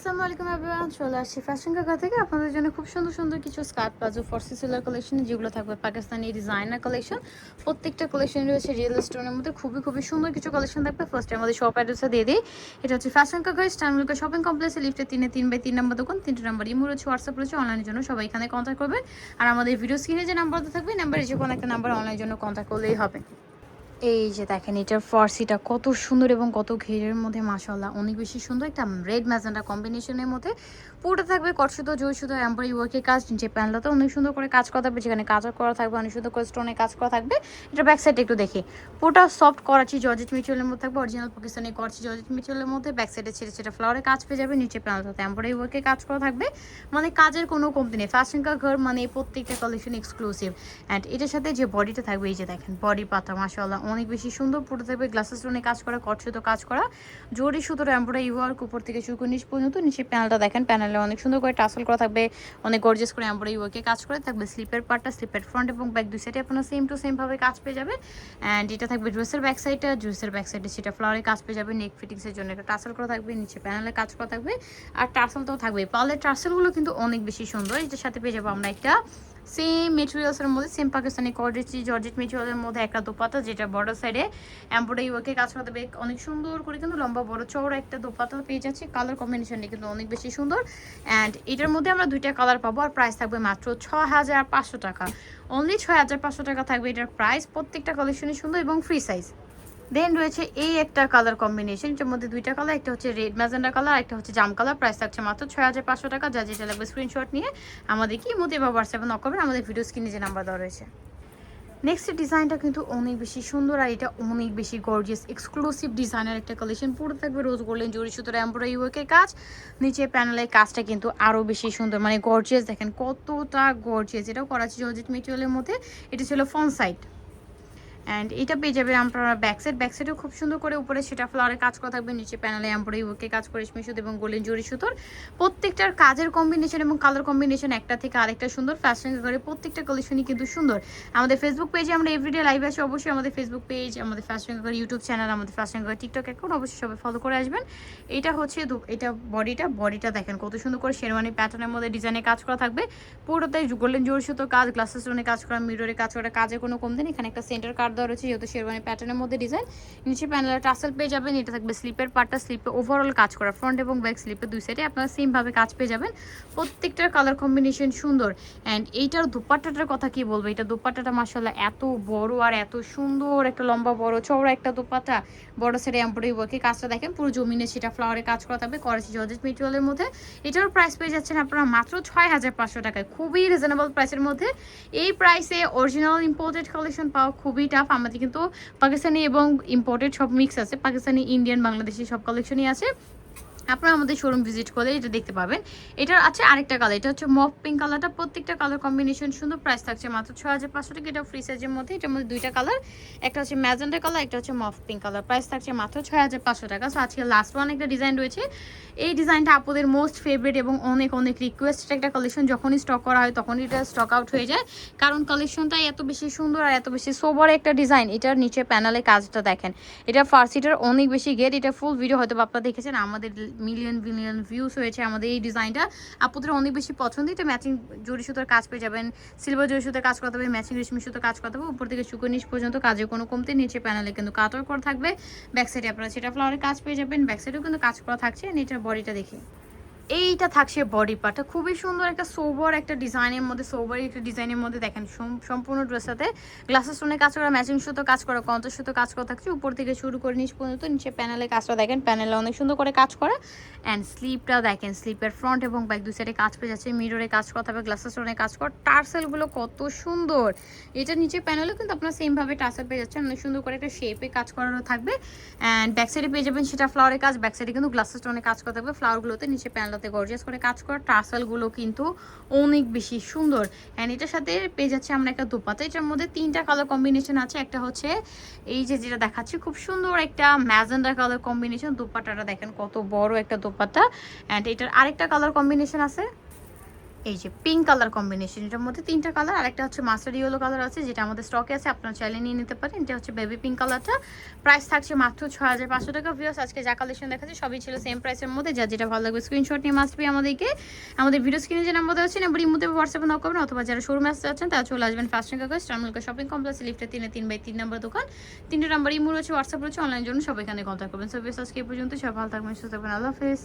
আসসালামু আলাইকুম এভরিওয়ান, চলে আসছি ফ্যাশন কাকা থেকে আপনাদের জন্য খুব সুন্দর সুন্দর কিছু স্কার্ট প্লাজো ফর্সি সিলার কালেকশন, যেগুলো থাকবে পাকিস্তানি ডিজাইনার কালেকশন। প্রত্যেকটা কালেকশন রয়েছে রিয়েল স্টোনের মধ্যে খুবই সুন্দর কিছু কালেকশন থাকবে। ফার্স্টে আমাদের শপ অ্যাড্রেসে দিয়ে দিই। এটা হচ্ছে ফ্যাশন কাকা স্টাইলকা শপিং কমপ্লেক্সে লিফটে 3/3 নম্বর দোকান, 3 নম্বর ইমো রয়েছে, হোয়াটসঅ্যাপ রয়েছে। অনলাইনের জন্য সবাই এখানে কন্ট্যাক্ট করবেন। আর আমাদের ভিডিও স্ক্রিনে যে নাম্বারটা থাকবে, নাম্বারে যে কোনো একটা নাম্বার অনলাইনের জন্য কন্ট্যাক্ট করলেই হবে। এই যে দেখেন, এটার ফার্সিটা কত সুন্দর এবং কত ঘেরের মধ্যে, মাশাআল্লাহ অনেক বেশি সুন্দর। একটা রেড ম্যাজেন্টা কম্বিনেশনের মধ্যে পুরোটা থাকবে কটসুতো জয়সুতো এমব্রয়ডারি ওয়ার্কের কাজ। নিচে প্যানেলটাতে অনেক সুন্দর করে কাজ করা থাকবে, যেখানে কাজ করা থাকবে অনেক সুন্দর করে স্টোনের কাজ করা থাকবে। এটা ব্যাক সাইড একটু দেখি, পুরোটা সফট করাচি জর্জেট মেটেরিয়ালের মধ্যে থাকবে, অরিজিনাল পাকিস্তানি করাচি জর্জেট মেটেরিয়ালের মধ্যে। ব্যাক সাইডে ছেড়ে ফ্লাওয়ারের কাজ পেয়ে যাবে, নিচে প্যানেলটাতে এমব্রয়ডারি ওয়ার্কের কাজ করা থাকবে। মানে কাজের কোনো কমতি নেই। ফ্যাশন কা ঘর মানে প্রত্যেকটা কালেকশন এক্সক্লুসিভ। অ্যান্ড এটার সাথে যে বডিটা থাকবে, এই যে দেখেন বডি পাতা, মাশাআল্লাহ অনেক বেশি সুন্দর। পুরো থাকবে গ্লাসেস স্টোনে কাজ করা, কটসুতো কাজ করা, জরি সুতোর এমব্রয়ডারি ওয়ার্ক উপর থেকে শুরু নিচ পর্যন্ত। নিচে প্যানেলটা দেখেন, প্যানেলে অনেক সুন্দর করে টাসেল করা থাকবে, অনেক গর্জিয়াস করে এমব্রয়ডারি ওয়ার্কে কাজ করে থাকবে। স্লিপের পার্টটা, স্লিপের ফ্রন্ট এবং ব্যাক দুই সাইডে আপনারা সেম টু সেম ভাবে কাজ পেয়ে যাবে। অ্যান্ড এটা থাকবে ড্রেসের ব্যাক সাইডটা, ড্রেসের ব্যাক সাইডে সেটা ফ্লাওয়ারে কাজ পেয়ে যাবে। নেক ফিটিংসের জন্য একটা টাসেল করা থাকবে, নিচে প্যানেলে কাজ করা থাকবে। আর টাসেলটাও থাকবে, পার্লের টাসেলগুলো কিন্তু অনেক বেশি সুন্দর। এটার সাথে পেয়ে যাবো আমরা একটা সেম মেটেরিয়ালসের মধ্যে, সেম পাকিস্তানি কর্ডেচি জর্জেট মেটেরিয়ালের মধ্যে একটা দোপাতা, যেটা বর্ডার সাইডে এমব্রয়ডারি ওয়ার্কে কাজ করতে হবে অনেক সুন্দর করে, কিন্তু লম্বা বড় চওড়া একটা দোপাতা পেয়ে যাচ্ছে। কালার কম্বিনেশনটা কিন্তু অনেক বেশি সুন্দর। অ্যান্ড এটার মধ্যে আমরা দুইটা কালার পাবো, আর প্রাইস থাকবে মাত্র 6500 টাকা। অনলি 6500 টাকা থাকবে এটার প্রাইস। প্রত্যেকটা কালেকশনই সুন্দর এবং ফ্রি সাইজ। দেন রয়েছে এই একটা কালার কম্বিনেশন, এটার মধ্যে দুইটা কালার, একটা হচ্ছে রেড ম্যাজেন্ডা কালার, একটা হচ্ছে জাম কালার। প্রাইস থাকছে মাত্র 6500 টাকা। যা যেটা লাগবে স্ক্রিনশট নিয়ে আমাদের কি মতে বা হোয়াটসঅ্যাপে নক করবেন, আমাদের ভিডিও স্ক্রিনে যে নাম্বার দেওয়া রয়েছে। নেক্সট ডিজাইনটা কিন্তু অনেক বেশি সুন্দর, আর এটা অনেক বেশি গর্জিয়াস এক্সক্লুসিভ ডিজাইনের একটা কালেকশন। পুরো থাকবে রোজ গোল্ডেন জরি সুতোর এমব্রয়ডারি ওয়ার্কের কাজ। নিচে প্যানেলের কাজটা কিন্তু আরও বেশি সুন্দর, মানে গর্জিয়াস। দেখেন কতটা গর্জিয়াস। এটাও করাচি জর্জেট মেটেরিয়ালের মধ্যে। এটা ছিল ফ্রন্ট সাইড। অ্যান্ড এটা পেয়ে যাবে আপনারা ব্যাক সাইডেও খুব সুন্দর করে উপরে সেটা ফ্লাওয়ারে কাজ করা থাকবে, নিচে প্যানেলে এমব্রয়ডারি ওয়ার্কে কাজ করে রেশমি সুতো এবং গোল্ডেন জরি সুতোর। প্রত্যেকটার কাজের কম্বিনেশন এবং কালার কম্বিনেশন একটা থেকে আরেকটা সুন্দর। ফ্যাশন ঘরে প্রত্যেকটা কালেকশনই কিন্তু সুন্দর। আমাদের ফেসবুক পেজে আমরা এভরিডে লাইভ আসি, অবশ্যই আমাদের ফেসবুক পেজ, আমাদের ফ্যাশন ঘর ইউটিউব চ্যানেল, আমাদের ফ্যাশন ঘর টিকটক অ্যাকাউন্ট অবশ্যই সবাই ফলো করে আসবেন। এটা হচ্ছে এটা বডিটা দেখেন কত সুন্দর করে শেরওয়ানি প্যাটার্নের মধ্যে ডিজাইনে কাজ করা থাকবে। পুরোটাই গোল্ডেন জরি সুতো কাজ, গ্লাসেস স্টোনে কাজ করা, মিররে কাজ করা, কাজে কোনো কম দেন। এখানে একটা সেন্টার কার্ড দেওয়া রয়েছে, যেহেতু শেরওয়ানি প্যাটার্নের মধ্যে ডিজাইন। নিচে প্যানেলের টাসেল পেয়ে যাবেন। এটা থাকবে স্লিপের পার্টটা, স্লিপে ওভারঅল কাজ করা, ফ্রন্ট এবং ব্যাক স্লিপে দুই সাইডে আপনারা সেম ভাবে কাজ পেয়ে যাবেন। প্রত্যেকটার কালার কম্বিনেশন সুন্দর। অ্যান্ড এইটার দোপাট্টাটার কথা কি বলবো, এটা দোপাট্টাটা মাশাআল্লাহ এত বড় আর এত সুন্দর, একটা লম্বা বড় চওড়া একটা দোপাট্টা। বড় সাইডে এমব্রয়ডারি ওয়ার্কে কাজটা দেখেন, পুরো জমিনে সেটা ফ্লাওয়ারে কাজ করা থাকবে করাচি জর্জেট মেটেরিয়ালের মধ্যে। এটার প্রাইস পেয়ে যাচ্ছেন আপনারা মাত্র 6500 টাকায়, খুবই রিজনেবল প্রাইসের মধ্যে। এই প্রাইসে অরিজিনাল ইম্পোর্টেড কালেকশন পাওয়া খুবই টাফ। আমাদের কিন্তু পাকিস্তানি এবং ইম্পোর্টেড সব মিক্স আছে, পাকিস্তানি, ইন্ডিয়ান, বাংলাদেশি সব কালেকশনই আছে। আপনারা আমাদের শোরুম ভিজিট করলে এটা দেখতে পাবেন। এটার আছে আরেকটা কালার, এটা হচ্ছে মফ পিঙ্ক কালারটা। প্রত্যেকটা কালার কম্বিনেশন সুন্দর। প্রাইস থাকছে মাত্র 6500 টাকা। এটা ফ্রি সাইজের মধ্যে। এটার মধ্যে দুইটা কালার, একটা হচ্ছে ম্যাজেন্ডা কালার, একটা হচ্ছে মফ পিঙ্ক কালার। প্রাইস থাকছে মাত্র 6500 টাকা। সো আজকে লাস্ট ওয়ান একটা ডিজাইন রয়েছে। এই ডিজাইনটা আপনাদের মোস্ট ফেভারিট এবং অনেক রিকোয়েস্টেড একটা কালেকশন। যখনই স্টক করা হয় তখনই এটা স্টক আউট হয়ে যায়, কারণ কালেকশনটা এত বেশি সুন্দর আর এত বেশি সোবার একটা ডিজাইন। এটার নিচে প্যানেলে কাজটা দেখেন, এটা ফার্সিটার অনেক বেশি গেট। এটা ফুল ভিডিও হয়তো আপনারা দেখেছেন, আমাদের মিলিয়ন ভিউজ হয়েছে আমাদের এই ডিজাইনটা। আপনাদের অনেক বেশি পছন্দ। এটা ম্যাচিং জরি সুতোর কাজ পেয়ে যাবেন, সিলভার জরি সুতোর কাজ করতে হবে, ম্যাচিং রেশমি সুতোর কাজ করতে হবে। উপর থেকে শুকনো নিচ পর্যন্ত কাজে কোনো কমতে। নিচে প্যানেলে কিন্তু কাটওয়ার করা থাকবে। ব্যাক সাইডে আপনারা সেটা ফ্লাওয়ারের কাজ পেয়ে যাবেন, ব্যাক সাইডেও কিন্তু কাজ করা থাকছে। এটার বডিটা দেখি, এইটা থাকছে বডি পার্টটা, খুবই সুন্দর একটা সোবার একটা ডিজাইনের মধ্যে, সোবার একটা ডিজাইনের মধ্যে দেখেন সম্পূর্ণ ড্রেসটাতে গ্লাসের স্টোনে কাজ করা, ম্যাচিং সুতো কাজ করা, কন্ট্রাস্ট সুতো কাজ করা থাকছে উপর থেকে শুরু করে নিচ পর্যন্ত। নিচে প্যানেলে কাজটা দেখেন, প্যানেলে অনেক সুন্দর করে কাজ করা। অ্যান্ড স্লিপটা দেখেন, স্লিপের ফ্রন্ট এবং ব্যাক দুই সাইডে কাজ পেয়ে যাচ্ছে। মিররে কাজ করা থাকবে, গ্লাসের স্টোনে কাজ করা, টার্সেলগুলো কত সুন্দর। এটা নিচে প্যানেলেও কিন্তু আপনারা সেমভাবে টার্সেল পেয়ে যাচ্ছেন, অনেক সুন্দর করে একটা শেপে কাজ করানো থাকবে। অ্যান্ড ব্যাক সাইডে পেয়ে যাবেন সেটা ফ্লাওয়ারের কাজ, ব্যাক সাইডে কিন্তু গ্লাসের স্টোনে কাজ করা থাকবে ফ্লাওয়ারগুলোতে। নিচে প্যানেলতে গর্জিয়াস করে কাজ করা, টার্সেলগুলো কিন্তু অনেক বেশি সুন্দর। অ্যান্ড এটার সাথে পেয়ে যাচ্ছে আমরা একটা দোপাতা। এটার মধ্যে তিনটা কালার কম্বিনেশন আছে। একটা হচ্ছে এই যে যেটা দেখাচ্ছি, খুব সুন্দর একটা ম্যাজেন্ডা কালার কম্বিনেশন। দোপাট্টাটা দেখেন কত বড় একটা দোপাট্টা। অ্যান্ড এটার আরেকটা কালার কম্বিনেশন আছে, এই যে পিঙ্ক কালার কম্বিনেশন, এটার মধ্যে 3টা কালার, আরেকটা হচ্ছে মাস্টার্ড ইয়েলো কালার আছে যেটা আমাদের স্টকে আছে, আপনারা চাইলে নিয়ে নিতে পারেন। এটা হচ্ছে বেবি পিঙ্ক কালারটা, প্রাইস থাকছে মাত্র 6500 টাকা। ভিউয়ার্স আজকে যা কালেকশন দেখাচ্ছে সবই ছিল সেম প্রাইসের মধ্যে, যা যেটা ভালো লাগবে স্ক্রিনশট নিয়ে মাস্ট বি আমাদের ভিডিও স্ক্রিনে যে নাম্বার দেওয়া আছে নাম্বার ইমোতে হোয়াটসঅ্যাপে নক করবেন, অথবা যারা শোরুমে আসতে যাচ্ছেন তারা চলে আসবেন ফার্স্ট টার্মিনাল স্টারমিলকা শপিং কমপ্লেক্স লিফটে 3/3 নম্বর দোকান। 3টে নাম্বার ইমো রয়েছে, হোয়াটসঅ্যাপ রয়েছে, অনলাইন জন্য সবাই এখানে কন্ট্যাক্ট করবেন। সো ভিউয়ার্স আজকে এই পর্যন্ত, সব ভালো থাকবেন, সুস্থ থাকবেন, আল্লাহ হাফেজ।